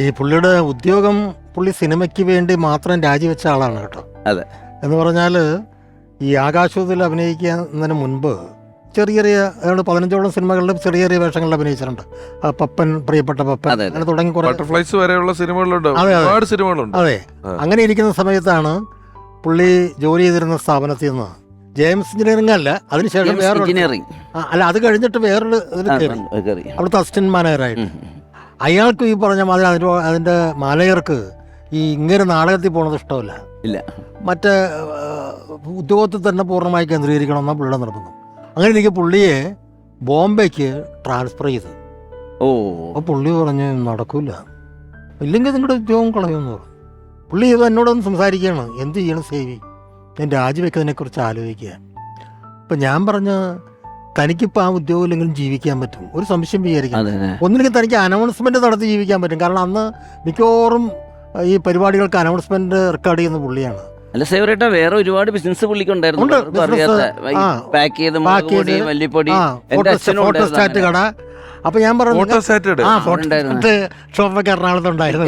ഈ പുള്ളിയുടെ ഉദ്യോഗം പുള്ളി സിനിമയ്ക്ക് വേണ്ടി മാത്രം രാജിവെച്ച ആളാണ് കേട്ടോ. അതെ. എന്ന് പറഞ്ഞാൽ ഈ ആകാശത്തിൽ അഭിനയിക്കുന്നതിന് മുൻപ് ചെറിയ ചെറിയ 15ഓളം സിനിമകളിലും ചെറിയ ചെറിയ വേഷങ്ങളിൽ അഭിനയിച്ചിട്ടുണ്ട്. പപ്പൻ, പ്രിയപ്പെട്ട പപ്പൻ, അങ്ങനെ തുടങ്ങി കുറെ ബട്ടർഫ്ലൈസ് വരെയുള്ള സിനിമകളുണ്ട്, ഒരുപാട് സിനിമകളുണ്ട്. അതെ. അങ്ങനെ ഇരിക്കുന്ന സമയത്താണ് പുള്ളി ജോലി ചെയ്തിരുന്ന സ്ഥാപനത്തിൽ നിന്ന് ജെയിംസ് എഞ്ചിനീയറിംഗ് അല്ല, അതിനുശേഷം വേറെ അല്ല, അത് കഴിഞ്ഞിട്ട് വേറൊരു അവിടുത്തെ അസിസ്റ്റന്റ് മാനേജറായിട്ട്. അയാൾക്ക് ഈ പറഞ്ഞ മാതിരി അതിന്റെ മാനേജർക്ക് ഈ ഇങ്ങനെ നാടകത്തിൽ പോണത് ഇഷ്ടമല്ല, മറ്റേ ഉദ്യോഗത്തിൽ തന്നെ പൂർണ്ണമായി കേന്ദ്രീകരിക്കണം എന്നാണ് പുള്ളിയുടെ നിർബന്ധം. അങ്ങനെ എനിക്ക് പുള്ളിയെ ബോംബെക്ക് ട്രാൻസ്ഫർ ചെയ്ത്. അപ്പോൾ പുള്ളി പറഞ്ഞ് നടക്കൂല, ഇല്ലെങ്കിൽ നിങ്ങളുടെ ഉദ്യോഗം കളയുമെന്ന് പറഞ്ഞു. പുള്ളി ഇത് എന്നോടൊന്ന് സംസാരിക്കുകയാണ്, എന്ത് ചെയ്യണം സേവി, ഞാൻ രാജിവെക്കുന്നതിനെ കുറിച്ച് ആലോചിക്കുക. അപ്പം ഞാൻ പറഞ്ഞ തനിക്കിപ്പോൾ ആ ഉദ്യോഗം ഇല്ലെങ്കിലും ജീവിക്കാൻ പറ്റും, ഒരു സംശയം വിചാരിക്കാം. ഒന്നില്ലെങ്കിൽ തനിക്ക് അനൗൺസ്മെന്റ് നടത്തി ജീവിക്കാൻ പറ്റും. കാരണം അന്ന് മിക്കവാറും ഈ പരിപാടികൾക്ക് അനൗൺസ്മെന്റ് റെക്കോർഡ് ചെയ്യുന്ന പുള്ളിയാണ്. അല്ല സേവരേട്ടാ, വേറെ ഒരുപാട് ബിസിനസ് പുള്ളിക്കുണ്ടായിരുന്നു. ഫോട്ടോസ്റ്റാറ്റ് കട. അപ്പൊ ഞാൻ പറഞ്ഞു ഷോപ്പൊക്കെ എറണാകുളത്ത് ഉണ്ടായിരുന്നു.